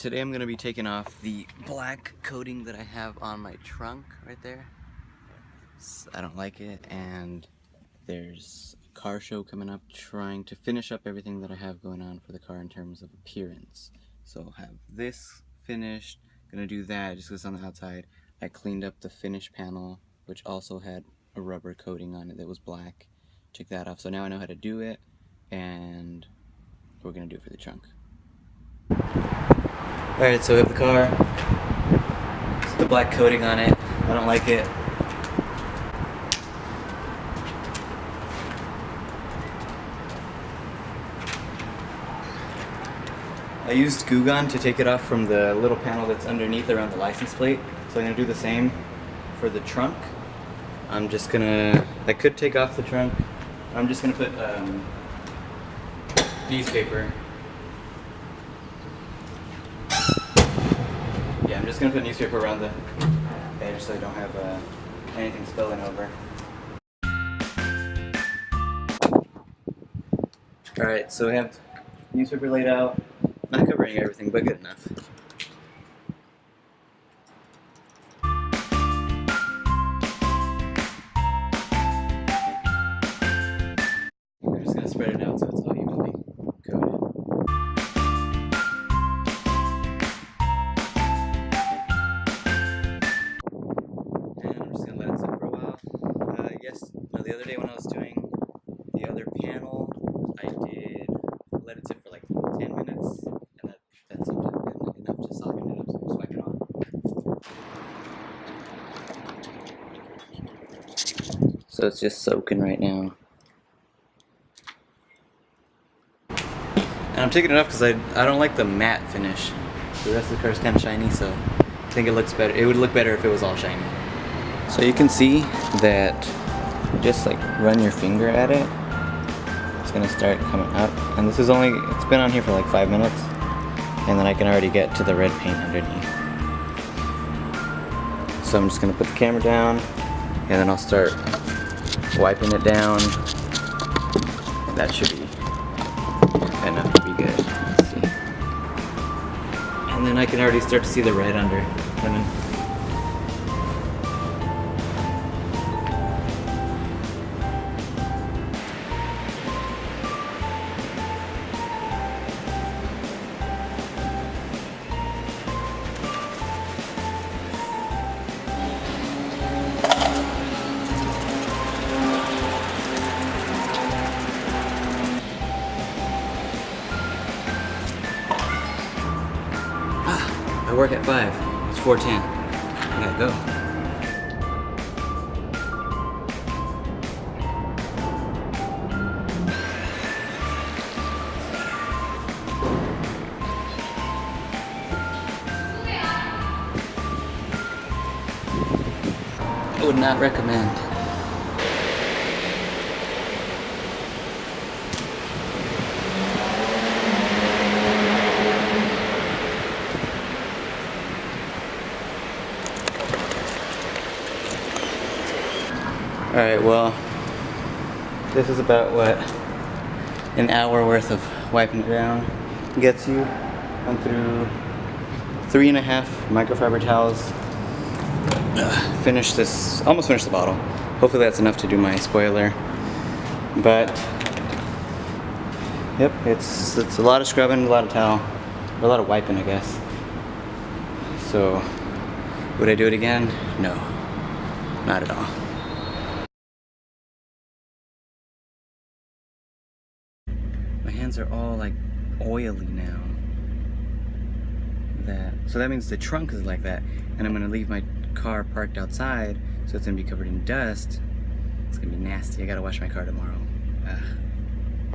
Today I'm going to be taking off the black coating that I have on my trunk right there. I don't like it, and there's a car show coming up trying to finish up everything that I have going on for the car in terms of appearance. So I'll have this finished, gonna do that just because it's on the outside. I cleaned up the finish panel, which also had a rubber coating on it that was black. Took that off, so now I know how to do it, and we're gonna do it for the trunk. Alright, so we have the car. It's the black coating on it. I don't like it. I used Goo Gone to take it off from the little panel that's underneath around the license plate. So I'm going to do the same for the trunk. I'm just going to, I could take off the trunk. I'm just going to put newspaper. Yeah, I'm just going to put newspaper around the edge so I don't have anything spilling over. Alright, so we have newspaper laid out. Not covering everything, but good enough. I'm just going to spread it out so it's all evenly coated. And I'm just going to let it sit for a while. The other day when I was doing the other panel, I did let it sit for like 10 minutes. That's enough to soften it up, so just wipe it off. So it's just soaking right now. And I'm taking it off because I don't like the matte finish. The rest of the car is kind of shiny, so I think it looks better. It would look better if it was all shiny. So you can see that just like run your finger at it. It's gonna start coming up, and this is it's been on here for like 5 minutes. And then I can already get to the red paint underneath. So I'm just going to put the camera down, and then I'll start wiping it down. That should be enough to be good. Let's see. And then I can already start to see the red under coming. I work at 5. It's 4:10. I gotta go. I would not recommend. Alright, well, this is about what an hour worth of wiping it down gets you. I'm through 3.5 microfiber towels. Almost finished the bottle. Hopefully that's enough to do my spoiler. But, yep, it's a lot of scrubbing, a lot of towel, or a lot of wiping, I guess. So, would I do it again? No, not at all. My hands are all like oily now. So that means the trunk is like that, and I'm gonna leave my car parked outside, so it's gonna be covered in dust. It's gonna be nasty. I gotta wash my car tomorrow. Ugh.